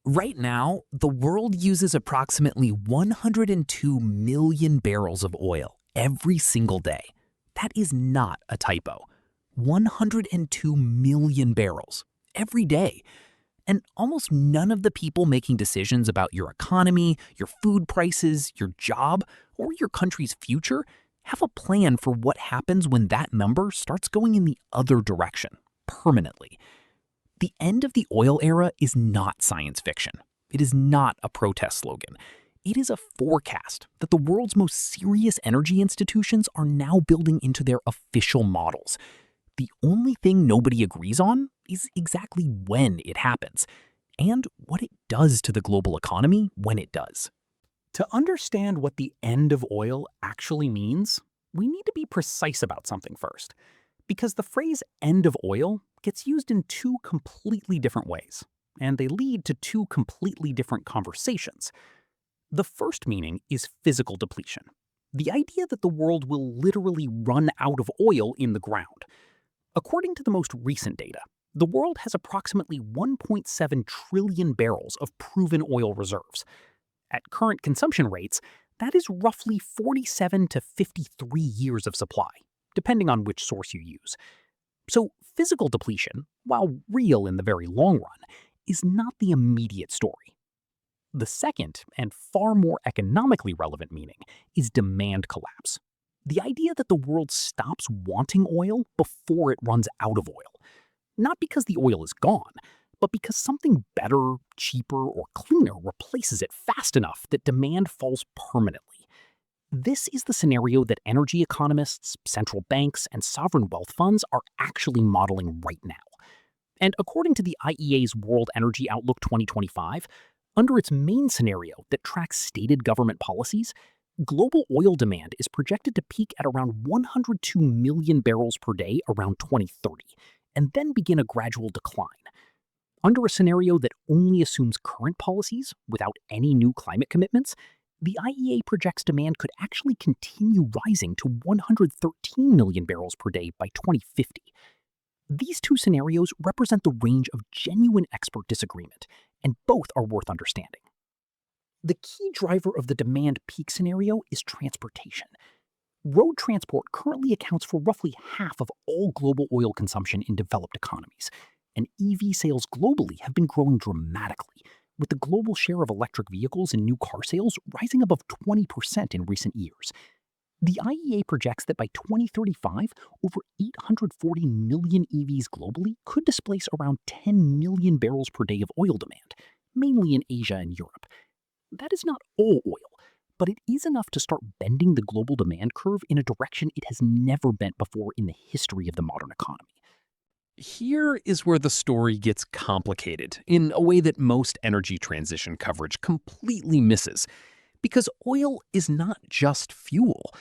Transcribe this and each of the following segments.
Right now, the world uses approximately 102 million barrels of oil every single day. That is not a typo. 102 million barrels every day. And almost none of the people making decisions about your economy, your food prices, your job, or your country's future have a plan for what happens when that number starts going in the other direction, permanently. The end of the oil era is not science fiction. It is not a protest slogan. It is a forecast that the world's most serious energy institutions are now building into their official models. The only thing nobody agrees on is exactly when it happens, and what it does to the global economy when it does. To understand what the end of oil actually means, we need to be precise about something first, because the phrase end of oil gets used in two completely different ways, and they lead to two completely different conversations. The first meaning is physical depletion, the idea that the world will literally run out of oil in the ground. According to the most recent data, the world has approximately 1.7 trillion barrels of proven oil reserves. At current consumption rates, that is roughly 47 to 53 years of supply, depending on which source you use. So physical depletion, while real in the very long run, is not the immediate story. The second, and far more economically relevant meaning, is demand collapse. The idea that the world stops wanting oil before it runs out of oil. Not because the oil is gone, but because something better, cheaper, or cleaner replaces it fast enough that demand falls permanently. This is the scenario that energy economists, central banks, and sovereign wealth funds are actually modeling right now. And according to the IEA's World Energy Outlook 2025, under its main scenario that tracks stated government policies, global oil demand is projected to peak at around 102 million barrels per day around 2030, and then begin a gradual decline. Under a scenario that only assumes current policies without any new climate commitments, the IEA projects demand could actually continue rising to 113 million barrels per day by 2050. These two scenarios represent the range of genuine expert disagreement, and both are worth understanding. The key driver of the demand peak scenario is transportation. Road transport currently accounts for roughly half of all global oil consumption in developed economies, and EV sales globally have been growing dramatically, with the global share of electric vehicles in new car sales rising above 20% in recent years. The IEA projects that by 2035, over 840 million EVs globally could displace around 10 million barrels per day of oil demand, mainly in Asia and Europe. That is not all oil, but it is enough to start bending the global demand curve in a direction it has never bent before in the history of the modern economy. Here is where the story gets complicated in a way that most energy transition coverage completely misses. Because oil is not just fuel.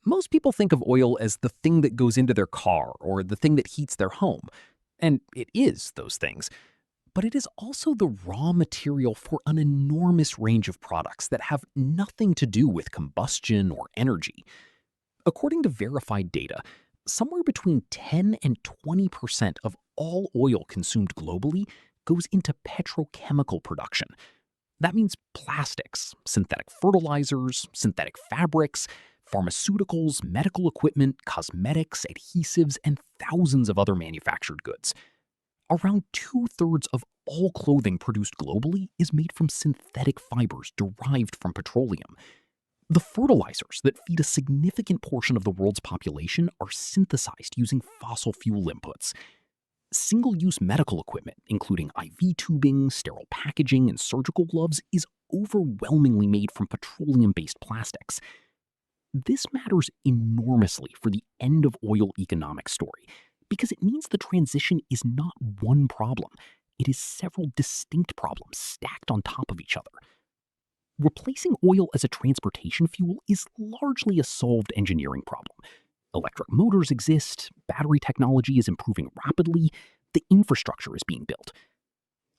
Most people think of oil as the thing that goes into their car or the thing that heats their home. And it is those things. But it is also the raw material for an enormous range of products that have nothing to do with combustion or energy. According to verified data, somewhere between 10 and 20% of all oil consumed globally goes into petrochemical production. That means plastics, synthetic fertilizers, synthetic fabrics, pharmaceuticals, medical equipment, cosmetics, adhesives, and thousands of other manufactured goods. Around 2/3 of all clothing produced globally is made from synthetic fibers derived from petroleum. The fertilizers that feed a significant portion of the world's population are synthesized using fossil fuel inputs. Single-use medical equipment, including IV tubing, sterile packaging, and surgical gloves, is overwhelmingly made from petroleum-based plastics. This matters enormously for the end of oil economic story, because it means the transition is not one problem. It is several distinct problems stacked on top of each other. Replacing oil as a transportation fuel is largely a solved engineering problem. Electric motors exist, battery technology is improving rapidly, the infrastructure is being built.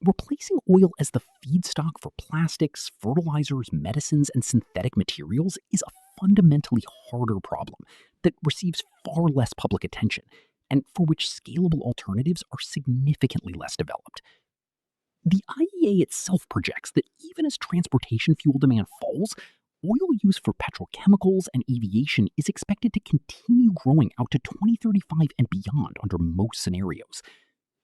Replacing oil as the feedstock for plastics, fertilizers, medicines, and synthetic materials is a fundamentally harder problem that receives far less public attention, and for which scalable alternatives are significantly less developed. The IEA itself projects that even as transportation fuel demand falls, oil use for petrochemicals and aviation is expected to continue growing out to 2035 and beyond under most scenarios.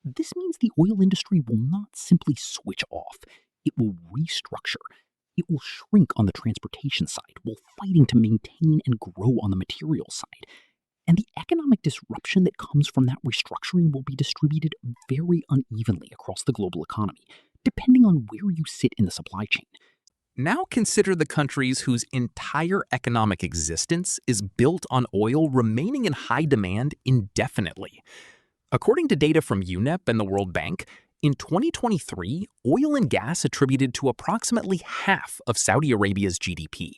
This means the oil industry will not simply switch off, it will restructure. It will shrink on the transportation side while fighting to maintain and grow on the materials side. And the economic disruption that comes from that restructuring will be distributed very unevenly across the global economy, depending on where you sit in the supply chain. Now consider the countries whose entire economic existence is built on oil remaining in high demand indefinitely. According to data from UNEP and the World Bank, in 2023, oil and gas attributed to approximately half of Saudi Arabia's GDP.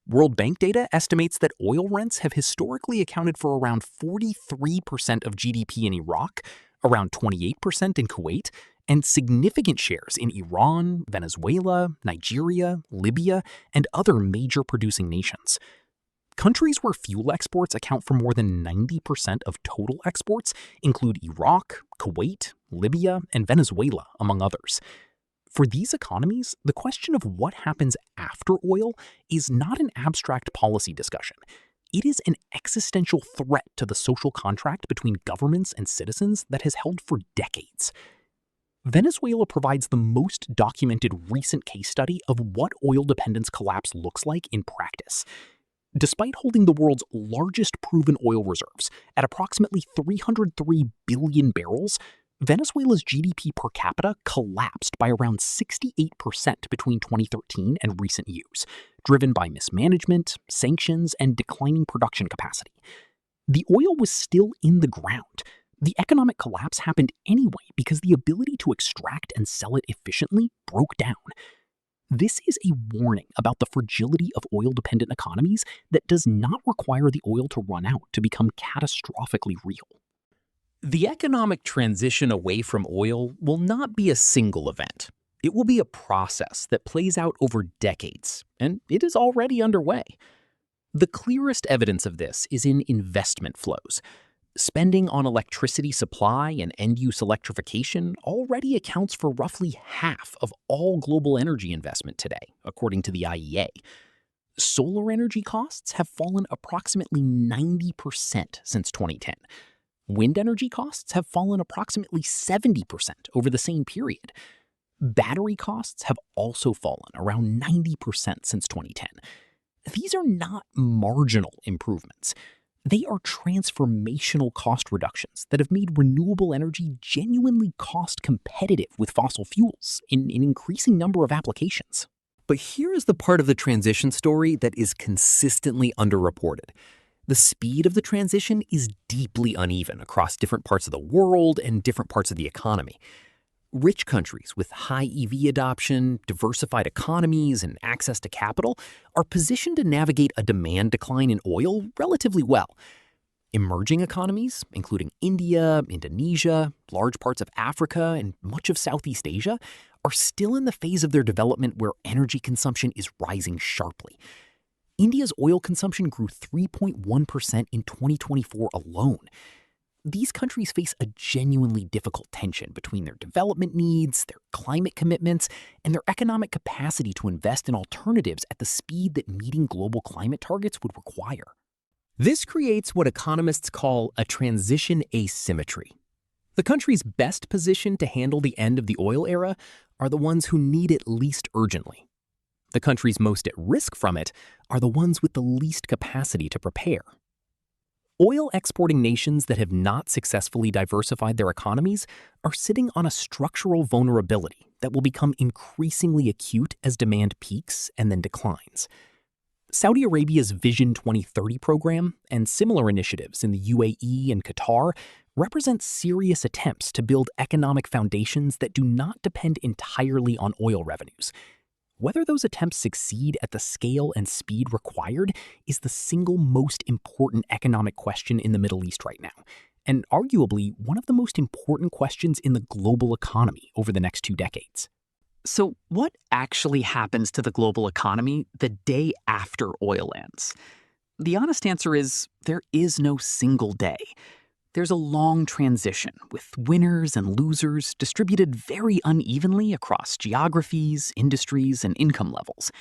World Bank data estimates that oil rents have historically accounted for around 43% of GDP in Iraq, around 28% in Kuwait, and significant shares in Iran, Venezuela, Nigeria, Libya, and other major producing nations. Countries where fuel exports account for more than 90% of total exports include Iraq, Kuwait, Libya, and Venezuela, among others. For these economies, the question of what happens after oil is not an abstract policy discussion. It is an existential threat to the social contract between governments and citizens that has held for decades. Venezuela provides the most documented recent case study of what oil dependence collapse looks like in practice. Despite holding the world's largest proven oil reserves at approximately 303 billion barrels, Venezuela's GDP per capita collapsed by around 68% between 2013 and recent years, driven by mismanagement, sanctions, and declining production capacity. The oil was still in the ground. The economic collapse happened anyway because the ability to extract and sell it efficiently broke down. This is a warning about the fragility of oil-dependent economies that does not require the oil to run out to become catastrophically real. The economic transition away from oil will not be a single event. It will be a process that plays out over decades, and it is already underway. The clearest evidence of this is in investment flows. Spending on electricity supply and end-use electrification already accounts for roughly half of all global energy investment today, according to the IEA. Solar energy costs have fallen approximately 90% since 2010. Wind energy costs have fallen approximately 70% over the same period. Battery costs have also fallen around 90% since 2010. These are not marginal improvements. They are transformational cost reductions that have made renewable energy genuinely cost competitive with fossil fuels in an increasing number of applications. But here is the part of the transition story that is consistently underreported. The speed of the transition is deeply uneven across different parts of the world and different parts of the economy. Rich countries with high EV adoption, diversified economies, and access to capital are positioned to navigate a demand decline in oil relatively well. Emerging economies, including India, Indonesia, large parts of Africa, and much of Southeast Asia, are still in the phase of their development where energy consumption is rising sharply. India's oil consumption grew 3.1% in 2024 alone. These countries face a genuinely difficult tension between their development needs, their climate commitments, and their economic capacity to invest in alternatives at the speed that meeting global climate targets would require. This creates what economists call a transition asymmetry. The countries best positioned to handle the end of the oil era are the ones who need it least urgently. The countries most at risk from it are the ones with the least capacity to prepare. Oil-exporting nations that have not successfully diversified their economies are sitting on a structural vulnerability that will become increasingly acute as demand peaks and then declines. Saudi Arabia's Vision 2030 program and similar initiatives in the UAE and Qatar represent serious attempts to build economic foundations that do not depend entirely on oil revenues. Whether those attempts succeed at the scale and speed required is the single most important economic question in the Middle East right now, and arguably one of the most important questions in the global economy over the next 2 decades. So what actually happens to the global economy the day after oil ends? The honest answer is there is no single day. There's a long transition, with winners and losers distributed very unevenly across geographies, industries, and income levels.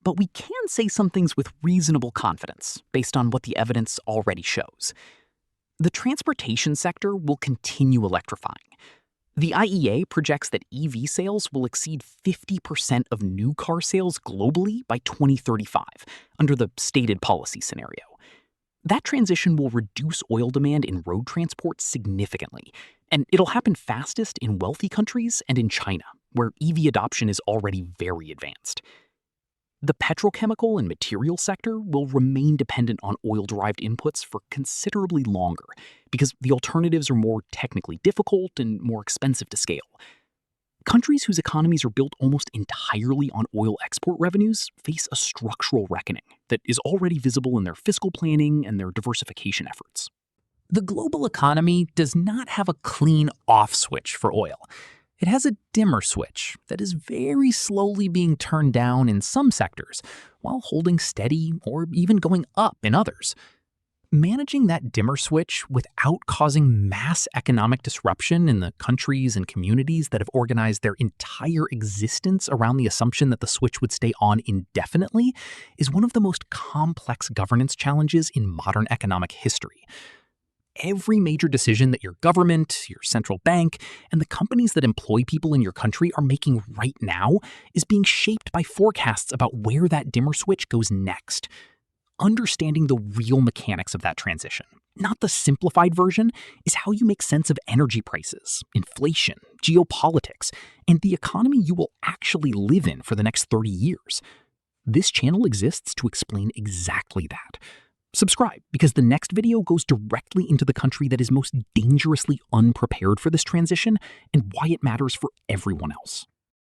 But we can say some things with reasonable confidence, based on what the evidence already shows. The transportation sector will continue electrifying. The IEA projects that EV sales will exceed 50% of new car sales globally by 2035, under the stated policy scenario. That transition will reduce oil demand in road transport significantly, and it'll happen fastest in wealthy countries and in China, where EV adoption is already very advanced. The petrochemical and material sector will remain dependent on oil-derived inputs for considerably longer because the alternatives are more technically difficult and more expensive to scale. Countries whose economies are built almost entirely on oil export revenues face a structural reckoning that is already visible in their fiscal planning and their diversification efforts. The global economy does not have a clean off switch for oil. It has a dimmer switch that is very slowly being turned down in some sectors, while holding steady or even going up in others. Managing that dimmer switch without causing mass economic disruption in the countries and communities that have organized their entire existence around the assumption that the switch would stay on indefinitely is one of the most complex governance challenges in modern economic history. Every major decision that your government, your central bank, and the companies that employ people in your country are making right now is being shaped by forecasts about where that dimmer switch goes next. Understanding the real mechanics of that transition, not the simplified version, is how you make sense of energy prices, inflation, geopolitics, and the economy you will actually live in for the next 30 years. This channel exists to explain exactly that. Subscribe, because the next video goes directly into the country that is most dangerously unprepared for this transition and why it matters for everyone else.